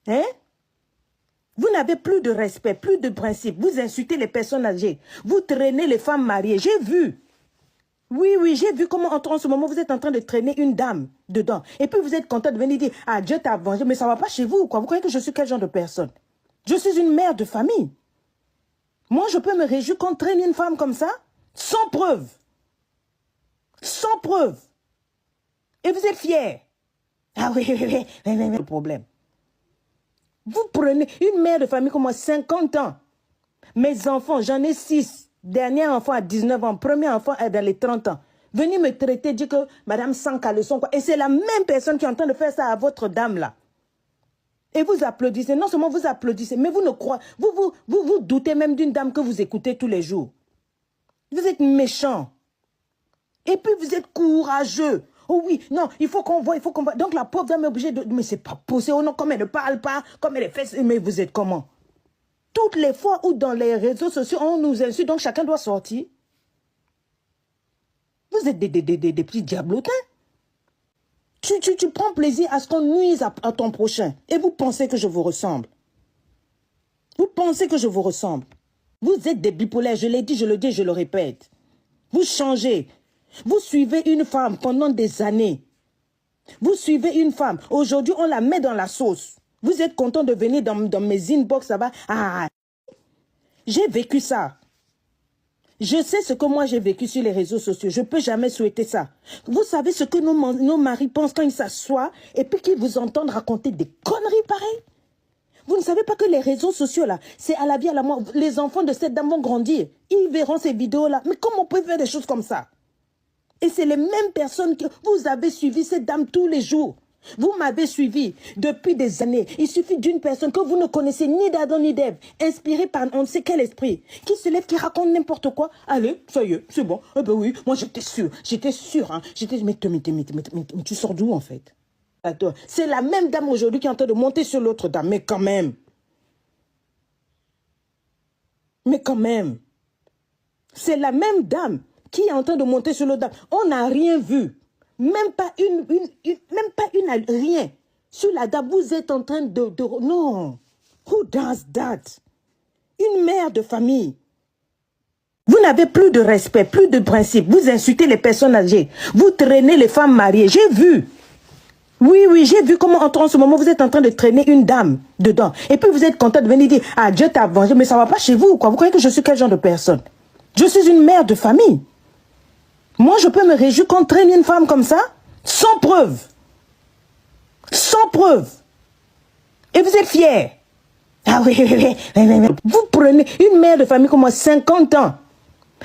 Hein? Vous n'avez plus de respect, plus de principe. Vous insultez les personnes âgées. Vous traînez les femmes mariées. J'ai vu. Oui, oui, j'ai vu comment en ce moment vous êtes en train de traîner une dame dedans. Et puis vous êtes content de venir dire, ah, Dieu t'a vengé, mais ça ne va pas chez vous, quoi. Vous croyez que je suis quel genre de personne? Je suis une mère de famille. Moi, je peux me réjouir qu'on traîne une femme comme ça, sans preuve. Sans preuve. Et vous êtes fiers. Ah oui, le problème. Vous prenez une mère de famille comme moi, 50 ans. Mes enfants, j'en ai 6. Dernier enfant à 19 ans, premier enfant dans les 30 ans. Venez me traiter, dire que madame sans caleçon, quoi. Et c'est la même personne qui est en train de faire ça à votre dame là. Et vous applaudissez. Non seulement vous applaudissez, mais vous ne croyez. Vous doutez même d'une dame que vous écoutez tous les jours. Vous êtes méchant. Et puis vous êtes courageux. Oh oui, non, il faut qu'on voit, il faut qu'on voit. Donc la pauvre dame est obligée de... Mais c'est pas possible, oh non, comme elle ne parle pas, comme elle est faite... Mais vous êtes comment? Toutes les fois où dans les réseaux sociaux, on nous insulte, donc chacun doit sortir. Vous êtes des petits diablotins. Tu prends plaisir à ce qu'on nuise à ton prochain. Et vous pensez que je vous ressemble. Vous pensez que je vous ressemble. Vous êtes des bipolaires, je l'ai dit, je le dis, je le répète. Vous changez. Vous suivez une femme pendant des années. Vous suivez une femme. Aujourd'hui, on la met dans la sauce. Vous êtes content de venir dans mes inbox, ça va. Ah, j'ai vécu ça. Je sais ce que moi j'ai vécu sur les réseaux sociaux. Je ne peux jamais souhaiter ça. Vous savez ce que nos maris pensent quand ils s'assoient et puis qu'ils vous entendent raconter des conneries pareilles? Vous ne savez pas que les réseaux sociaux, là, c'est à la vie, à la mort. Les enfants de cette dame vont grandir. Ils verront ces vidéos-là. Mais comment on peut faire des choses comme ça? Et c'est les mêmes personnes que vous avez suivi cette dame tous les jours. Vous m'avez suivi depuis des années. Il suffit d'une personne que vous ne connaissez ni d'Adam ni d'Ève, inspirée par on ne sait quel esprit, qui se lève, qui raconte n'importe quoi. Allez, ça y est, c'est bon. Eh ben oui, moi j'étais sûr, hein. Mais tu sors d'où en fait? C'est la même dame aujourd'hui qui est en train de monter sur l'autre dame. Mais quand même. Mais quand même. C'est la même dame qui est en train de monter sur l'autre dame. On n'a rien vu. Même pas rien. Sur la dame, vous êtes en train de... Non. Who does that? Une mère de famille. Vous n'avez plus de respect, plus de principe. Vous insultez les personnes âgées. Vous traînez les femmes mariées. J'ai vu. Oui, oui, j'ai vu comment en ce moment vous êtes en train de traîner une dame dedans. Et puis vous êtes content de venir dire, ah, Dieu t'a vengé, mais ça ne va pas chez vous, quoi. Vous croyez que je suis quel genre de personne? Je suis une mère de famille. Moi, je peux me réjouir qu'on traîne une femme comme ça, sans preuve. Sans preuve. Et vous êtes fiers. Ah oui. Vous prenez une mère de famille comme moi, 50 ans.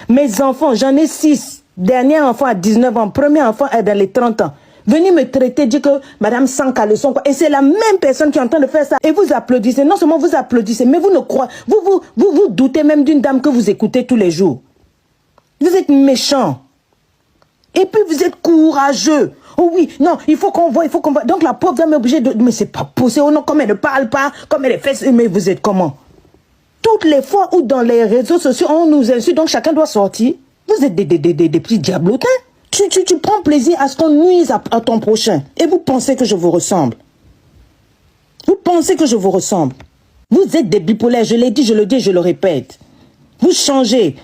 Mes enfants, j'en ai 6. Dernier enfant à 19 ans, premier enfant dans les 30 ans. Venez me traiter, dire que madame sans caleçon, quoi. Et c'est la même personne qui est en train de faire ça. Et vous applaudissez. Non seulement vous applaudissez, mais vous ne croyez... Vous doutez même d'une dame que vous écoutez tous les jours. Vous êtes méchant. Et puis vous êtes courageux. Oh oui, non, il faut qu'on voit, il faut qu'on voit. Donc la pauvre dame est obligée de... Mais c'est pas possible, oh non, comme elle ne parle pas, comme elle est faite... Mais vous êtes comment? Toutes les fois où dans les réseaux sociaux, on nous insulte, donc chacun doit sortir. Vous êtes des petits diablotins. Tu prends plaisir à ce qu'on nuise à ton prochain. Et vous pensez que je vous ressemble. Vous pensez que je vous ressemble. Vous êtes des bipolaires, je l'ai dit, je le dis, je le répète. Vous changez.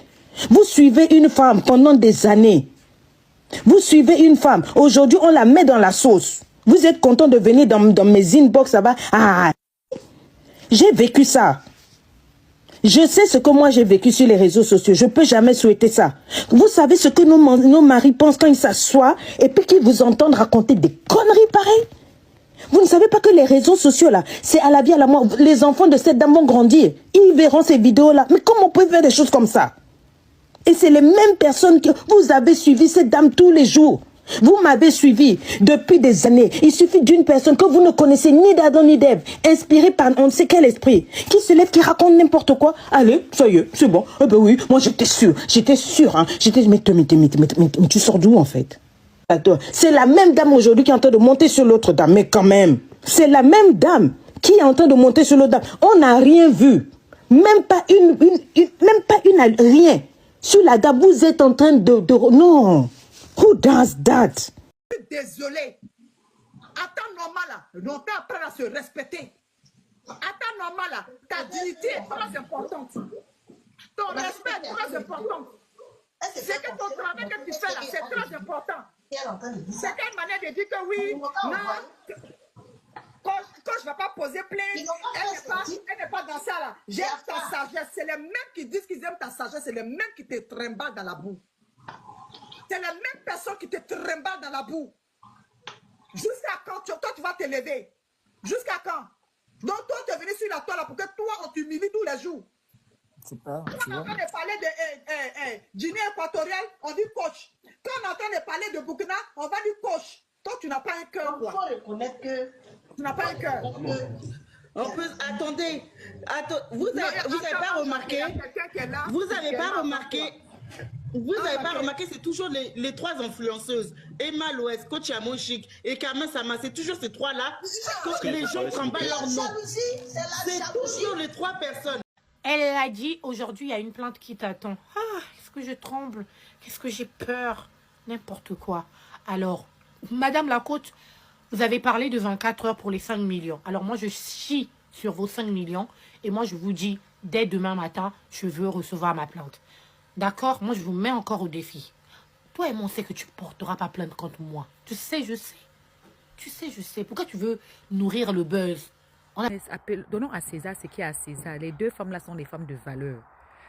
Vous suivez une femme pendant des années. Vous suivez une femme. Aujourd'hui, on la met dans la sauce. Vous êtes content de venir dans mes inbox, ça va. Ah, j'ai vécu ça. Je sais ce que moi j'ai vécu sur les réseaux sociaux. Je ne peux jamais souhaiter ça. Vous savez ce que nos maris pensent quand ils s'assoient et puis qu'ils vous entendent raconter des conneries pareilles? Vous ne savez pas que les réseaux sociaux, là, c'est à la vie, à la mort. Les enfants de cette dame vont grandir. Ils verront ces vidéos-là. Mais comment on peut faire des choses comme ça? Et c'est les mêmes personnes que vous avez suivi cette dame tous les jours. Vous m'avez suivi depuis des années. Il suffit d'une personne que vous ne connaissez ni d'Adam ni d'Ève, inspirée par on ne sait quel esprit, qui se lève, qui raconte n'importe quoi. Allez, ça y est, c'est bon. Eh ben oui, moi j'étais sûr, hein. Mais tu sors d'où en fait? C'est la même dame aujourd'hui qui est en train de monter sur l'autre dame. Mais quand même, c'est la même dame qui est en train de monter sur l'autre dame. On n'a rien vu. Même pas rien. Sur la dame, vous êtes en train de... Non. Who does that? Désolé. À temps normal, là, on peut apprendre à se respecter. À ta normal, là, ta dignité est très importante. Ton respect est très important. C'est que ton travail que tu fais là, c'est très important. C'est une manière de dire que oui, non, quand je ne vais pas poser plainte, elle n'est pas dans ça là. J'aime ta sagesse. C'est les mêmes qui disent qu'ils aiment ta sagesse, c'est les mêmes qui te trimballent dans la boue. C'est les mêmes personnes qui te trimballent dans la boue. Jusqu'à quand toi tu vas te lever? Jusqu'à quand? Donc toi tu es venu sur la toile pour que toi on t'humilie tous les jours. C'est pas. Quand on est en train de parler de Guinée équatoriale, on dit coach. Quand on est en train de parler de Burkina, on va dire coach. Toi tu n'as pas un cœur. Il faut reconnaître que tu n'as pas un cœur. On peut, attendez, vous n'avez pas remarqué, vous n'avez pas remarqué, vous n'avez pas remarqué, c'est toujours les trois influenceuses, Emma Loès, Coach Amoshik et Carmen Sama, c'est toujours ces trois-là que les gens tremblent leur nom. C'est toujours les trois personnes. Elle a dit, aujourd'hui, il y a une plainte qui t'attend. Ah, est-ce que je tremble? Qu'est-ce que j'ai peur? N'importe quoi. Alors, Madame Lacote, vous avez parlé de 24 heures pour les 5 millions. Alors moi, je chie sur vos 5 millions. Et moi, je vous dis, dès demain matin, je veux recevoir ma plainte. D'accord? Moi, je vous mets encore au défi. Toi et moi, on sait que tu ne porteras pas plainte contre moi. Tu sais, je sais. Tu sais, je sais. Pourquoi tu veux nourrir le buzz? Donnons à César ce qui est à César. Les deux femmes-là sont des femmes de valeur.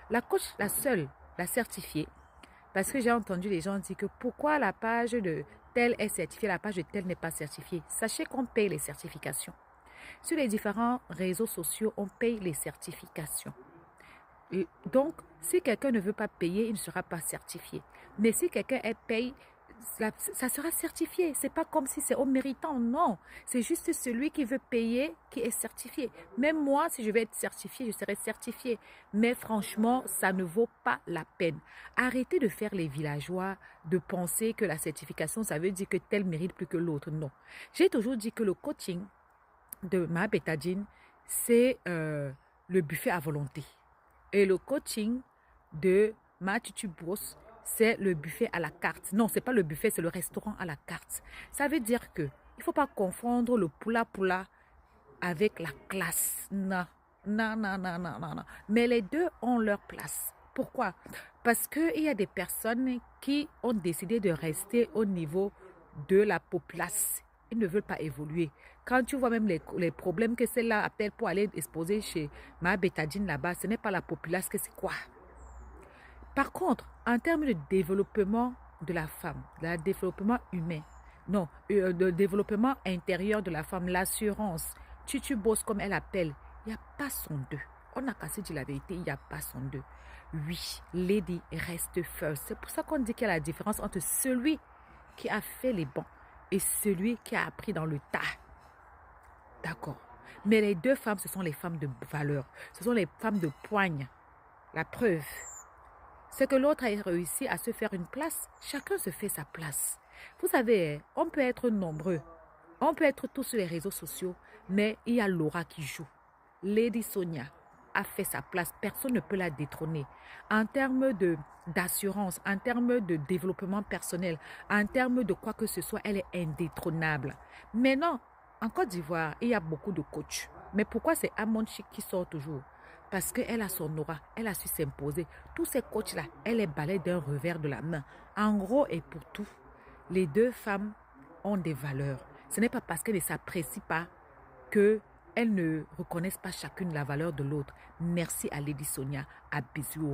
La coach, la seule, la certifiée. Parce que j'ai entendu les gens dire que pourquoi la page de telle est certifiée, la page de telle n'est pas certifiée. Sachez qu'on paye les certifications. Sur les différents réseaux sociaux, on paye les certifications. Et donc, si quelqu'un ne veut pas payer, il ne sera pas certifié. Mais si quelqu'un paye, ça sera certifié. Ce n'est pas comme si c'est au méritant, non. C'est juste celui qui veut payer qui est certifié. Même moi, si je vais être certifié, je serai certifié. Mais franchement, ça ne vaut pas la peine. Arrêtez de faire les villageois, de penser que la certification, ça veut dire que tel mérite plus que l'autre. Non. J'ai toujours dit que le coaching de Ma Bétadine, c'est le buffet à volonté. Et le coaching de Ma Tutu Brousse, c'est le buffet à la carte. Non, ce n'est pas le buffet, c'est le restaurant à la carte. Ça veut dire que il ne faut pas confondre le poula avec la classe. Non, non, non, non, non, non, non. Mais les deux ont leur place. Pourquoi? Parce qu'il y a des personnes qui ont décidé de rester au niveau de la populace. Ils ne veulent pas évoluer. Quand tu vois même les problèmes que celle-là appelle pour aller exposer chez Ma Bétadine là-bas, ce n'est pas la populace que c'est quoi? Par contre, en termes de développement de la femme, de développement humain, non, de développement intérieur de la femme, l'assurance, Tutu Boss comme elle appelle, il n'y a pas son deux. On a cassé dit la vérité, il n'y a pas son deux. Oui, Lady reste first. C'est pour ça qu'on dit qu'il y a la différence entre celui qui a fait les bons et celui qui a appris dans le tas. D'accord. Mais les deux femmes, ce sont les femmes de valeur. Ce sont les femmes de poigne. La preuve, c'est que l'autre a réussi à se faire une place. Chacun se fait sa place. Vous savez, on peut être nombreux. On peut être tous sur les réseaux sociaux, mais il y a Laura qui joue. Lady Sonia a fait sa place. Personne ne peut la détrôner. En termes d'assurance, en termes de développement personnel, en termes de quoi que ce soit, elle est indétrônable. Mais non, en Côte d'Ivoire, il y a beaucoup de coachs. Mais pourquoi c'est Amon Chic qui sort toujours? Parce qu'elle a son aura, elle a su s'imposer. Tous ces coachs-là, elle est balayée d'un revers de la main. En gros et pour tout, les deux femmes ont des valeurs. Ce n'est pas parce qu'elles ne s'apprécient pas qu'elles ne reconnaissent pas chacune la valeur de l'autre. Merci à Lady Sonia, à bisous.